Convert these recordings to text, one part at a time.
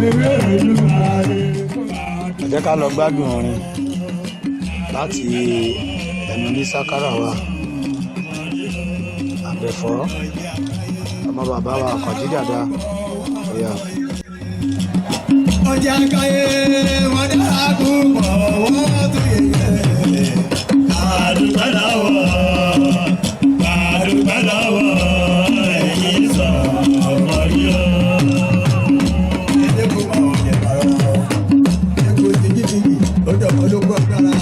ẹ jẹ́ ká lọ gbádùn orin láti ẹnu ní sákárà wa àbẹ̀fọ́ ọmọ bàbá wa Àkànjí Dàda ọ̀yà. ọjà káyé wọn dára púpọ̀ wọ́n tó yẹ àdúgbò lọ́wọ́ ẹ̀yìn sọ ọmọ yóò. ẹ̀ẹ́dẹ́gbọ̀n máa wọ̀ jẹ̀ bàrọ̀ ẹ̀kọ́ tìjìtìjì ó dọ̀mọ́ ló gbọ́ kára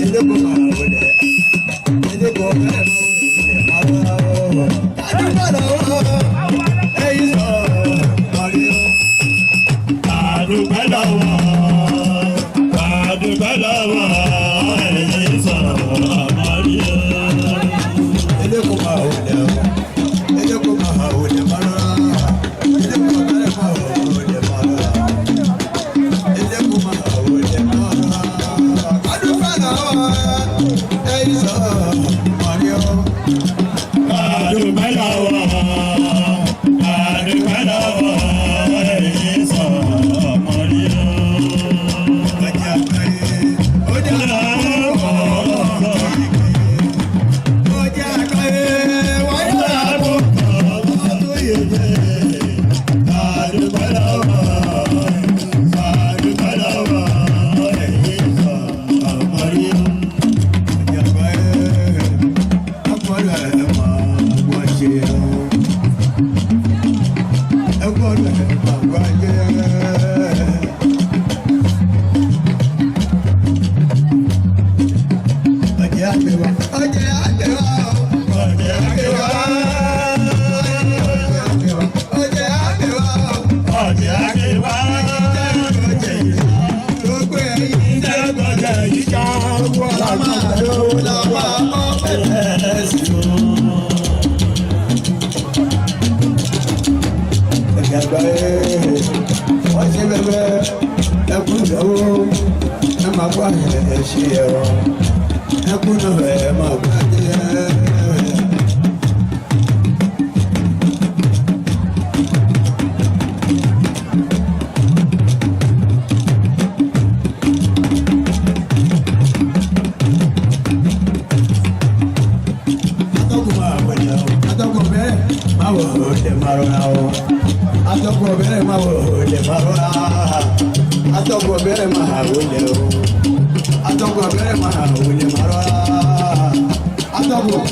ẹ̀ẹ́dẹ́gbọ̀n máa wọ̀ lẹ̀ ẹ̀ẹ́dẹ́gbọ̀n bẹ́ẹ̀ máa wọ̀ lẹ̀ àdúgbò lọ́wọ́ ẹ̀yìn sọ ọmọ yóò. àdúgbò lọ́wọ́ ẹ̀yìn sọ ọmọ yóò. ẹ̀ẹ́dẹ́gbọ̀n máa wọ̀ lẹ̀ ẹ̀ẹ́dẹ́gbọ̀n máa wọ̀ lẹ̀ bàrọ̀ ẹ̀ẹ́dẹ́gbọ̀n bẹ́ẹ̀ máa wọ̀ lẹ̀ bàrọ̀ ẹ̀ẹ́dẹ́gbọ̀n máa wọ̀ lẹ̀ bàrọ̀ àdúgbò lọ́wọ́ ẹ̀yìn sọ ọmọ yóò. àdúgbò lọ́wọ́ ẹ̀yìn sọ ọmọ yóò. ọjà káyé ó dára púpọ̀ ọjà káyé wọ́n dára púpọ̀ wọ́n tó yẹ jẹ́ àdúgbò lọ́wọ́ ẹ̀yìn sọ ọmọ yóò. ọjà káyé ọpọlọ ẹ̀ máa wọ́n ṣe ọ́ ọpọlọ ẹ̀ máa wáyé. ọjà àgbẹ̀wá ọjà àgbẹ̀wá ọjà àgbẹ̀wá ọjà àgbẹ̀wá ọjà àgbẹ̀wá gbogbo ẹ̀yìn dẹ́gbọ̀dẹ̀ yìí ká wọ́n máa lò lọ́wọ́ ọ̀pẹ̀lẹ̀ sí i. ọjà àgbáyé wọ́n ṣe bẹ́ẹ̀ ẹkún ìdánwò ẹ máa kó àyẹ̀ ẹ̀ ṣe ẹ̀rọ ẹkún náà ẹ máa gbá jẹ́. atọ́kùn máa wọlé o atọ́kùn bẹ́ẹ̀ máa wọ̀ ọ́dẹ máa rọra o atọ́kùn bẹ́ẹ̀ máa wọ̀ ọ́dẹ máa rọra atọ́kùn bẹ́ẹ̀ máa wọlé o atọ́kùn bẹ́ẹ̀ máa wọlé máa rọra atọ́kùn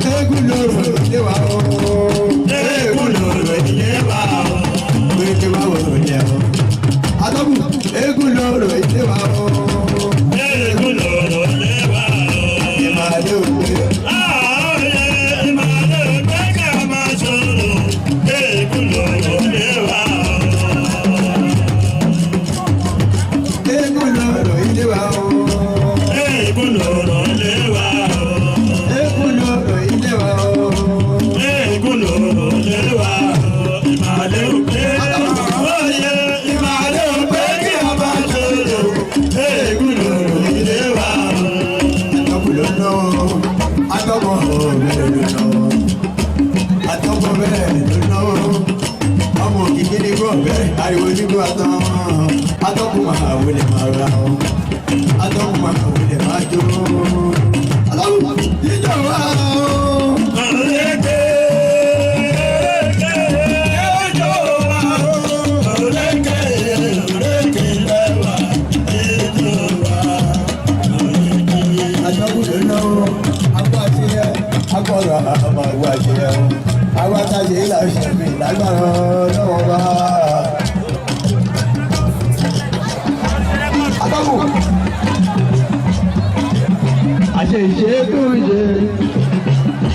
eégún lóru ilé wa o eégún lóru ilé wa o gbèdé máa wọ̀ ọ́dẹ o atọ́kùn eégún lóru ilé wa o eégún lóru ilé wa o ìmàlẹ́ òkè. ariwo nígbó àtàn atọ́kùn máa wọlé máa ra ọ atọ́kùn máa wọlé máa jó aláwọ̀ ìjọba ọ̀rẹ́dẹ́ ìjọba ọ̀rẹ́dẹ́ lẹ́wà ìjọba atọ́kùn ló náwó akọ àti ẹ akọ̀rọ̀ àmọ̀ ìwà àṣeyẹ o àwọn àtàjẹ ìlà ìṣẹ̀mí lágbára lọ́wọ́ bá.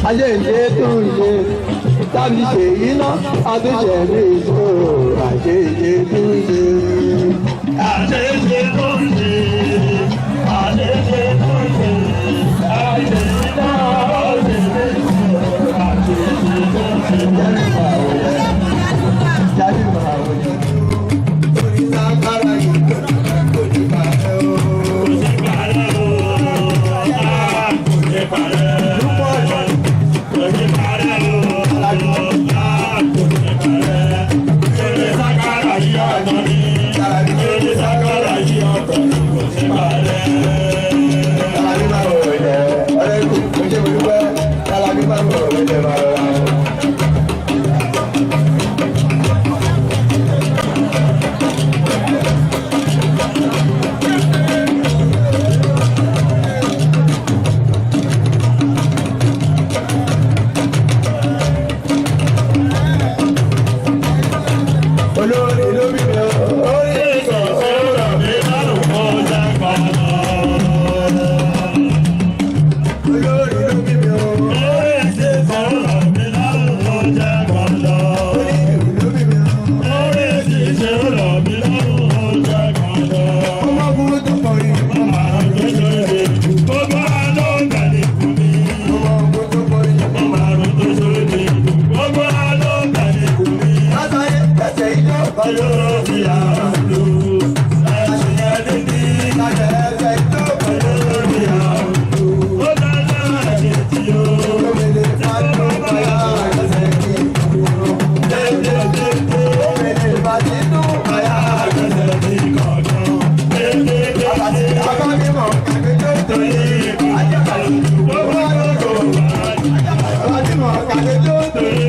àṣeyṣe tó ń ṣe tàbí ṣe iná àtúnṣe ní ìṣòro àṣeyṣe tó ń ṣe. àṣeyṣe tó ń ṣe àṣeyṣe tó ń ṣe àṣeyṣe iná àtúnṣe ní ìṣòro àṣeyṣe tó ń ṣe. jáde máa wọlé orí sákàrà yìí kò ní bàjẹ́ o. Yeah. olórí ló bí mi orí ìsọ̀ ọ̀rọ̀ mi lọ́rùn mọ́ jágbá lọ. Olórí ló bí mi orí ìsọ̀ ọ̀rọ̀ mi lọ́rùn mọ́ jágbá lọ. Olórí ló bí mi orí ìsọ̀ ọ̀rọ̀ mi lọ́rùn mọ́ jágbá lọ. Ọmọ burú tó kọrin ọmọ àrùn tó ṣe gbogbo àlọ́ gàdé fún mi. Ọmọ burú tó kọrin ọmọ àrùn tó ṣe gbogbo àlọ́ gàdé fún mi. Látàrí ẹsẹ̀ ìjọ ọjọ́ ti àlù. Ẹsẹ̀ ẹni ní ìtajà ẹsẹ̀ ìjọ ọjọ́ ti àlù. Ó dáná ẹ̀jẹ̀ tí ó. Omele fàtó báyà ẹsẹ̀ kí kúrò. Omele fàtínú báyà ẹsẹ̀ kí kọ̀ọ̀kan. Abánímọ̀ kàkéjọ́ torí ajábalẹ̀. Gbogbo àgbègbè abánímọ̀ kàkéjọ́ torí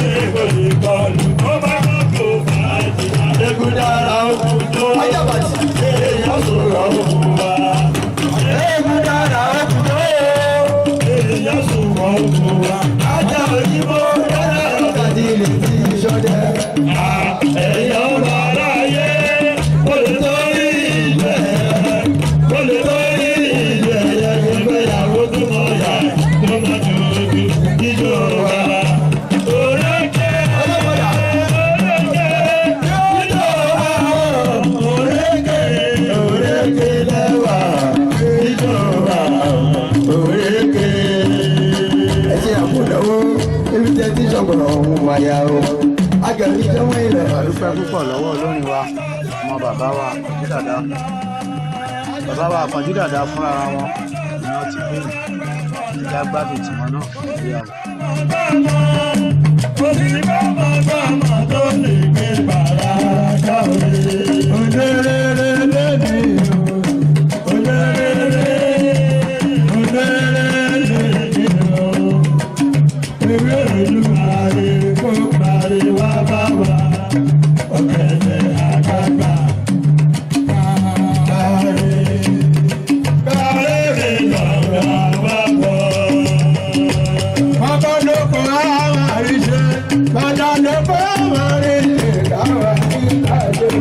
ìkọlù. Ó bá gbogbo fàájì. Egúndára òkú tó. Ajábalẹ̀. Èèyàn sọ̀rọ̀ òkú wa. Egúndára òkú tó. Èèyàn sọ̀rọ̀ òkú wa. Ajá òyìnbó dára lọ́kàdí lè fi ìṣọ́jẹ́. Èèyàn wà láyé. Olùtọ́rí ìgbẹ́. Olùtọ́rí ìgbẹ́. Ìgbéyàwó tó mọ̀ yá. Tó máa dùn ìjọ wa. Orékè. Orékè. Ìjọ wa. Orékè. Orékè lẹ́wà. Ìjọ wa. Orékè. Ẹ ṣe àmúdáwó ebi tẹ́ tí sọ̀gbọ̀n ọ̀hún wáyà o. Agẹ̀rí jẹ́wọ́ ilẹ̀. adúpẹ́ púpọ̀ lọ́wọ́ olórin wa ọmọ bàbá wa Àkànjí Dàda bàbá wa Àkànjí Dàda fúnra wọn ni wọ́n ti gbé ìjà gbádùn tiwọn náà lórí àwọn. Onígbàmọ̀gbàmọ̀ tó lè gbé bàrà káwé. Òdèrèrè lèdè o. Òdèrèrè. Òdèrèrè lèdè o. Ewé ìlú ààrẹ kó parí wá bá wa. Ọ̀gẹ̀dẹ̀ àgbàgbà. Kárẹ̀. Kárẹ̀ lọ́wọ́ wá bọ̀. Bàbá lóko àwọn àríṣe. Bàbá lóko àwọn àríṣe. Káwọn àríṣe.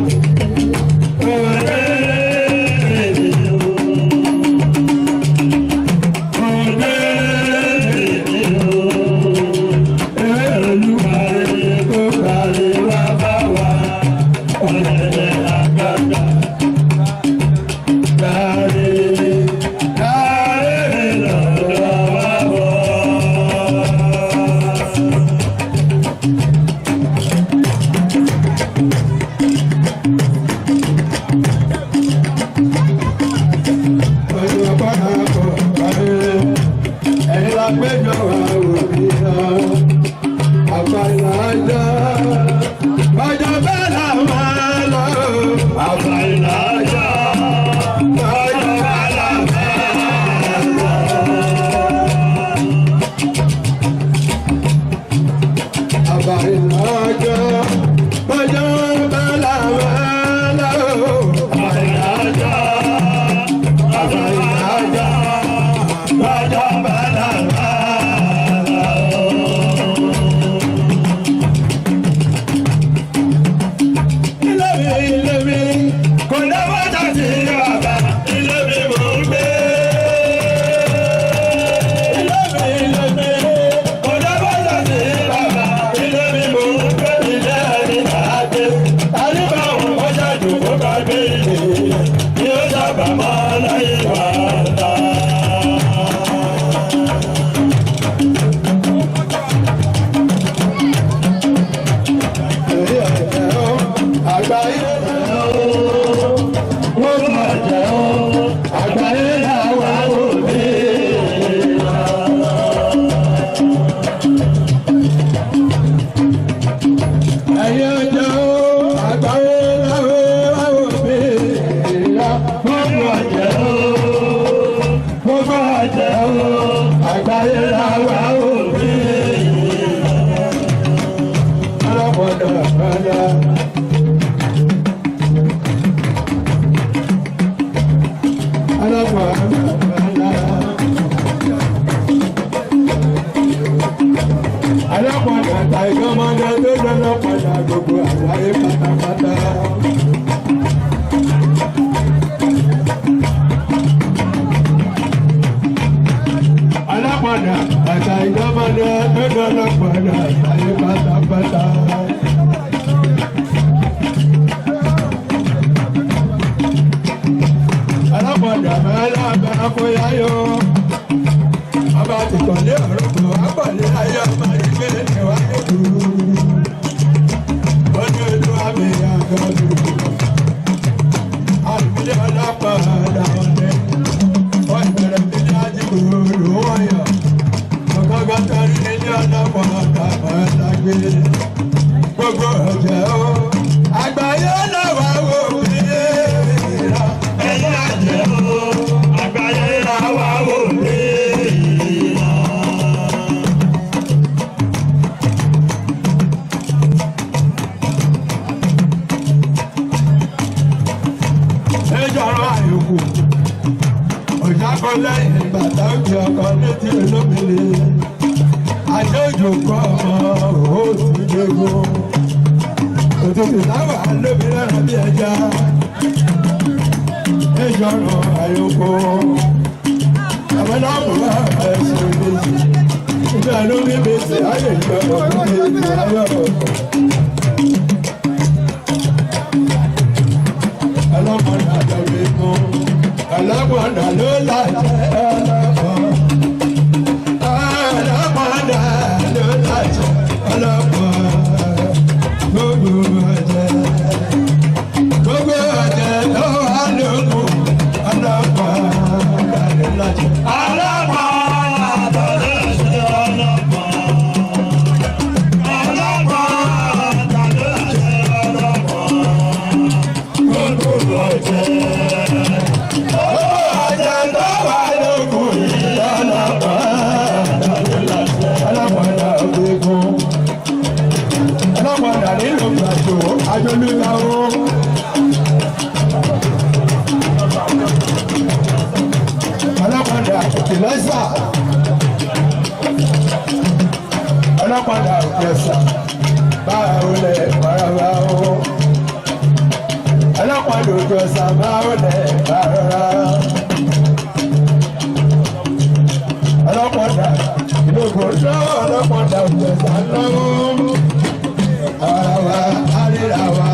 kó yáyó ọba ti kọ̀lé ọ̀rọ̀ kò wá kọ̀lé ayé ọmọ ìgbé ni wá dúró ó ní olú àmì àgọ́dù àlùmílẹ̀ ọlọ́pàá làwọn ọ̀dẹ́ wọ́n ìbẹ̀rẹ̀ bí ní ajígbòrò wọ́n yọ ọ̀gọ́gọ́ tẹ́rí nílé ọlọ́pàá tàbí ẹ̀lágbé gbogbo ọ̀jẹ̀ ó àgbáyé làwọn wò mí ẹ̀yìn àjẹ́ ó àgbáyé làwọn wò mí. Lẹ́yìn ìgbà táwọn ọkọ̀ létí olómìnira àjọjò kọ́ ọmọ òsì gbogbo òtútù láwà lómìnira bí ẹja ìjọrọ àyòkó àbẹ̀láwò ẹ̀sìn méjì ìgbà lómi bèsè ayé ìjọba òkúté ayọ̀ ọlọ́mọdé àjọyọ̀ ikú. Alágbọ̀ndà ló lájẹ́ ọlọ́pọ̀. Alágbọ̀ndà ló lájẹ́ ọlọ́pọ̀. Gbogbo ọ̀jẹ̀. Gbogbo ọ̀jẹ̀ ló wà lókun. Ọlọ́pọ̀ ló lájẹ́. Alágbọ̀ndà ló lájẹ́ ọlọ́pọ̀. Alágbọ̀ndà ló lájẹ́ ọlọ́pọ̀. Gbogbo ọ̀jẹ̀. Ajolúyàwó ọlọ́pàá ìkìlẹ́sà ọlọ́pàá ìkìlẹ́sà báwo lẹ paraba o ọlọ́pàá ìkìlẹ́sà báwo lẹ paraba ọlọ́pàá ìlókò lọ́wọ́ ọlọ́pàá ìkìlẹ́sà lọ́wọ́. Àwa àrírawa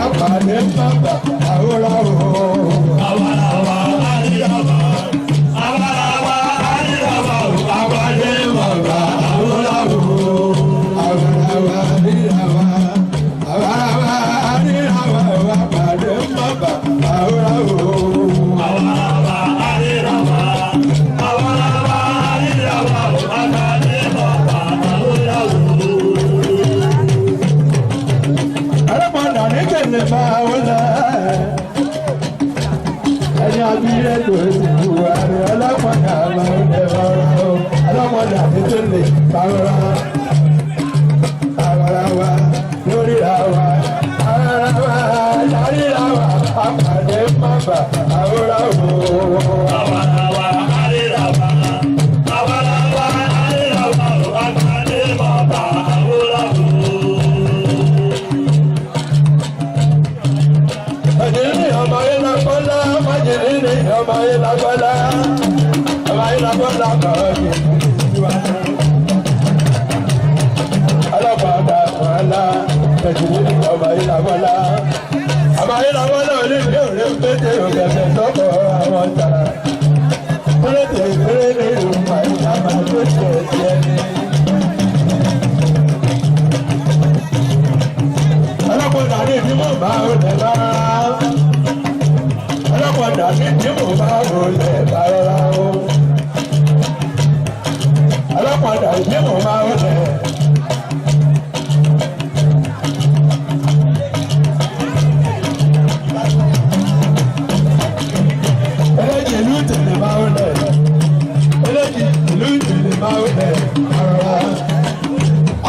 àpàdé bàbá àwòrán o. Àwa àrírawa àpàdé bàbá àwòrán o. Àwa àrírawa àpàdé bàbá àwòrán o. Lè máa wọlé ẹni abíyẹ tó ti bu àrẹ ọlọ́pàá máa ń lè rọra o ọlọ́pàá àti tó lè pàrọ̀ra àwàrà wa lórí àwa àwàrà wa lárí àwa àpàdé mọ́bà àwòrán o. Àwàrà wa lárí àwa àwàrà wa lárí àwa àpàdé mọ́bà àwòrán o. Ọmọ ìlàgbọ́lá, májèlé ni ọmọ ìlàgbọ́lá, ọmọ ìlàgbọ́lá kọ̀ọ̀kì ìwà. Ọlọ́pàá ọ̀la, májèlé ni ọmọ ìlàgbọ́lá. Ọmọ ìlàgbọ́lá onílé òde pété òkèké tọ́kọ̀ àwọn tàrà. Péréte péréte ìrùmọ̀ ìjàmbá tó ṣe ẹ̀ṣẹ̀ ni. Ọlọ́pàá ní ìdímọ̀ bá òde rárá. Ọlọ́pàá ní ìdímọ̀ bá òde rárá o. Ọlọ́pàá ní ìdímọ̀ bá òde. Eléjì ìlú tèlè bá òde. Eléjì ìlú tèlè bá òde.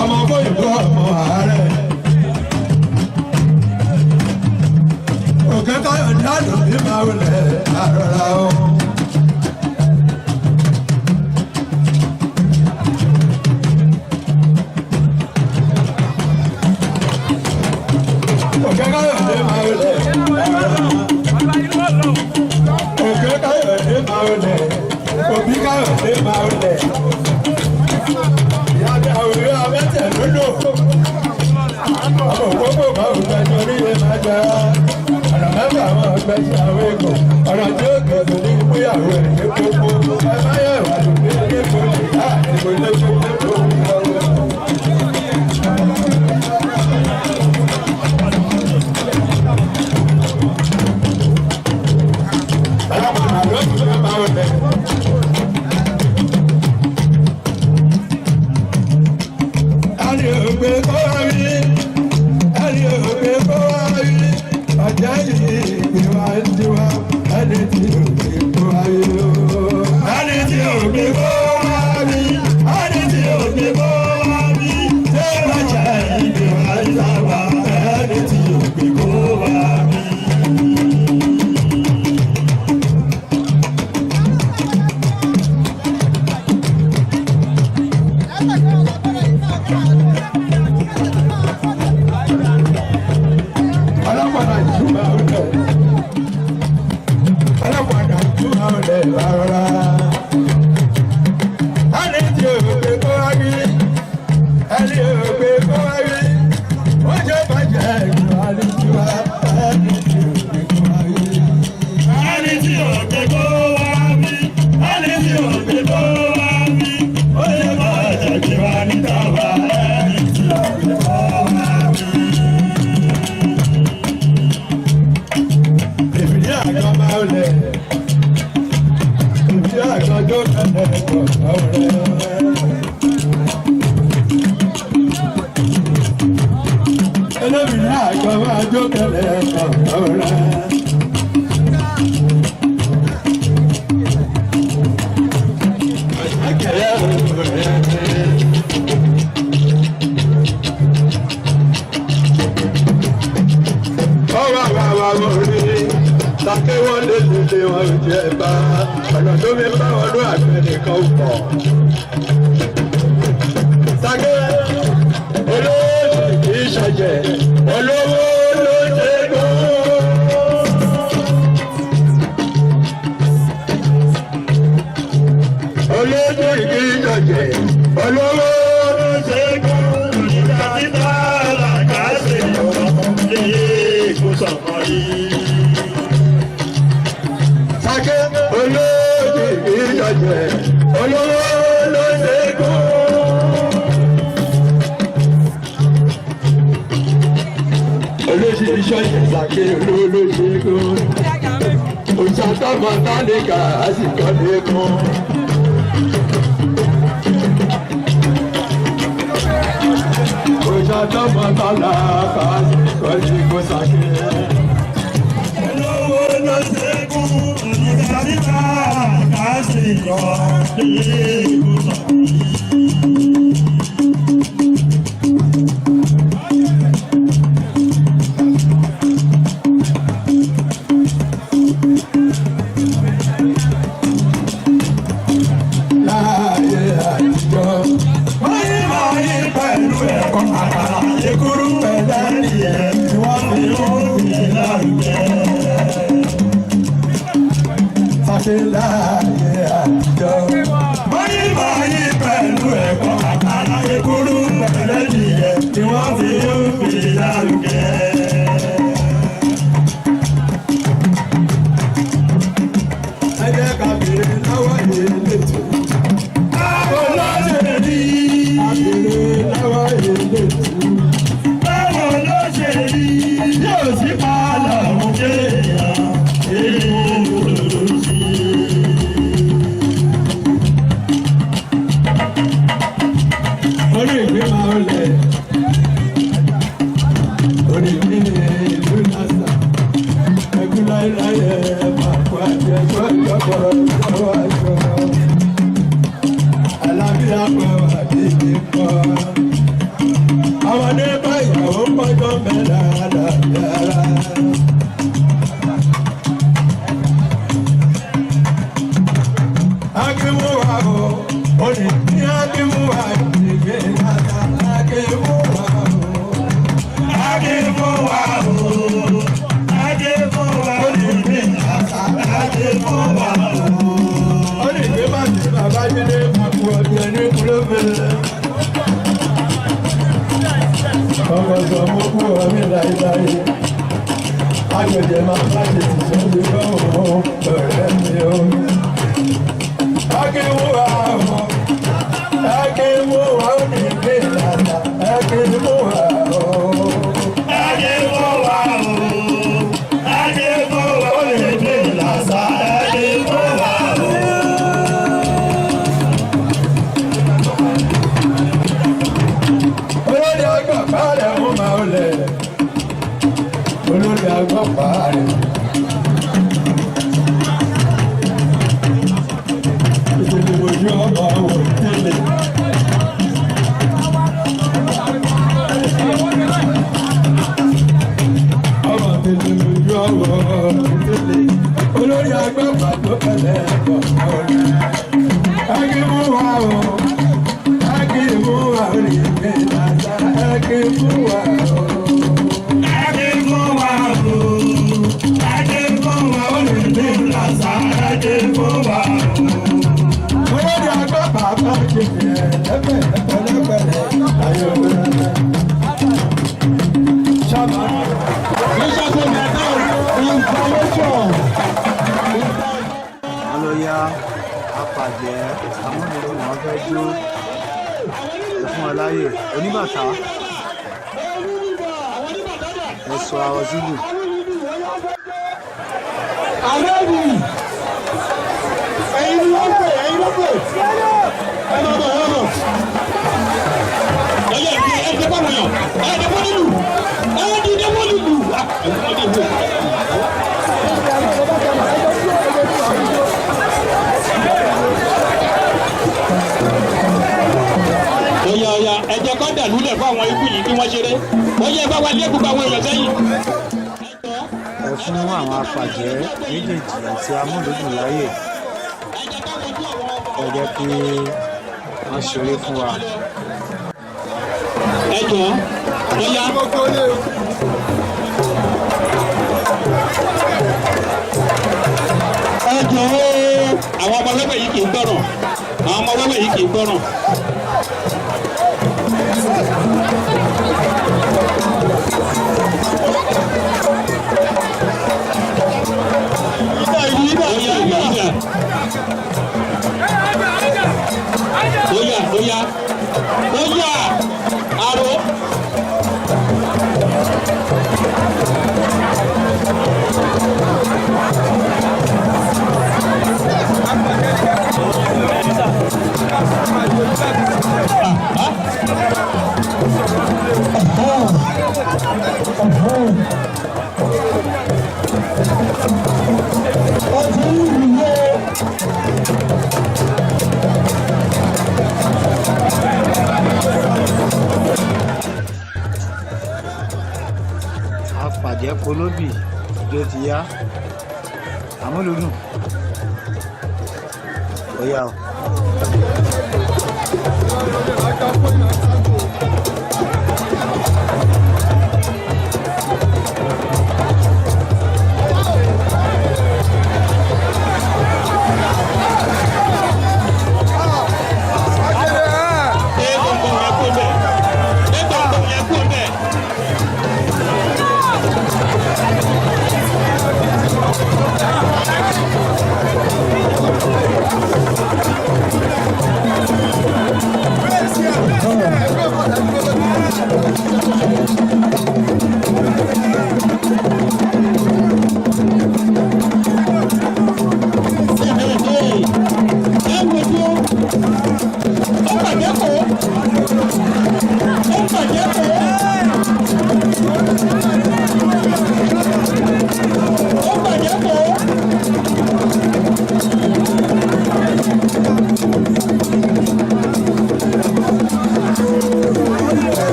Ọmọ bóyìnbó ọmọ àárẹ̀. Òkèkọ́ ìdánù ní máa wọlé àrọ̀rà o. Òkèkọ́ ìdánù máa wọlé àrọ̀rà. Òkèkọ́ ìdánù máa wọlé. Òbí káyọ̀dé máa wọlé. Ìyá mi àwòrán abẹ́tẹ̀ lódò. Ọmọ òpópó máa wọlé torí ẹ máa jẹ́. ọ̀nà mẹ́fà wọn gbẹ́ sí àwọn èkó ọ̀nà tí ó gbèsè ní ìgbéyàwó ẹ̀ ní gbogbo ẹ má yẹ wà lóde ní gbogbo ìyá àdìgbò ní gbogbo agbẹ̀dẹ máa bá ṣe ti ṣe lè lọ́wọ́ ọ̀rẹ́ mi o. Akéwò àwọn akéwò àwọn ní ìgbé ìlànà akéwò àwọn. Akéwò àwọn akéwò àwọn ní ìgbé ìlànà akéwò àwọn. Olórí àgbàpá rẹ̀ mú màá lẹ̀. Olórí àgbàpá rẹ̀. Ìdílé ojú ọba wò délé. Ọba tètè lójú ọba délé. Olórí àgbàpá tó kẹlẹ̀ ẹ̀kọ́ ọ̀la. Akéwò wa o, akéwò wa ò lè gbé lásà. Akéwò wa o. Alóyá apàjẹ́ amúnirò wọn fẹ́ jó fún ọ láyè oníbàtà ẹ̀sọ́ àwọn sílù. Àlẹ́bí ẹ̀yin ló pè ẹ máa bọ̀ ẹ máa bọ̀. Ẹyẹ ẹ̀jẹ̀ bá wọ̀nyàn ẹ̀jẹ̀ bọ́ nílùú ẹ̀jẹ̀ bọ́ nílùú. Ọ̀yà ẹ̀jẹ̀ kan dà lúlẹ̀ fún àwọn ikú yìí kí wọ́n ṣeré. Ọ̀yà ẹ bá wà ní ẹ̀kú bá àwọn èèyàn sẹ́yìn. Ẹ fún àwọn apàjẹ́ méjèèjì àti amúlùdùn láyè ẹ jẹ́ kí wọ́n ṣeré fún wa. Ẹ jọ̀ọ́ ọ̀yà. Ẹ jọ̀ọ́ àwọn ọmọ wẹ́wẹ́ yìí kì í gbọ́ràn àwọn ọmọ wẹ́wẹ́ yìí kì í gbọ́ràn. Oya aro. Apàjẹ́ polóbì ìjó ti yá amúlùdùn ó yá o.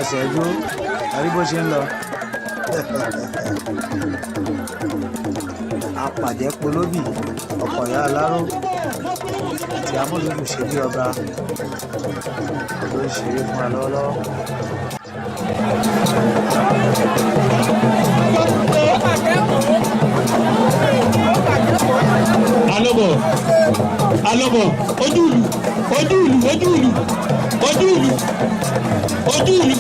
ẹsẹ̀ ẹjọ́ àrí bó ṣe ń lọ. apàdé polóbì ọkọ̀ ìyá aláró àti amúlùdù ṣe bí ọba ló ń ṣeré fún wa lọ́wọ́lọ́wọ́. alọ́bọ̀ ojú ìlú.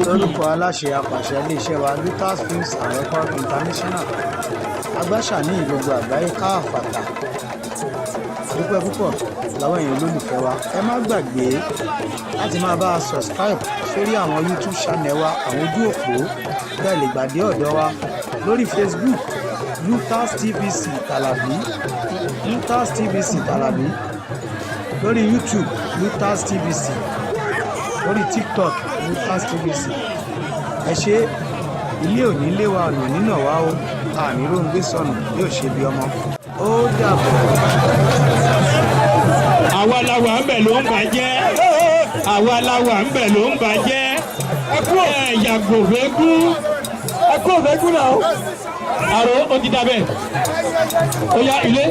lórúkọ aláṣẹ apàṣẹ iléeṣẹ́ wa Lucas Films and Records International agbáṣà ní gbogbo àgbáyé káàfàtà dúpẹ́ púpọ̀ lọ́wọ́ èèyàn olólùfẹ́ wa ẹ má gbàgbé láti máa bá a subscribe sórí àwọn YouTube channel wa àwọn ojú òpó bẹ́ẹ̀ lè gbàdé ọ̀dọ̀ wa lórí Facebook Lucas TVC Talabi Lucas TVC Talabi lórí YouTube Lucas TVC lórí TikTok Lucas TVC ẹ ṣe ilé òní lé wa ọ̀nà nínà wá o àmì róńgbé sọnù yóò ṣe bí ọmọ ó dàbọ̀. àwa làwà ń bẹ̀ ló ń bàjẹ́ àwa làwà ń bẹ̀ ló ń bàjẹ́ yàgò fẹ́kún náà àrò ó ti dàbẹ̀ ó yá ilé.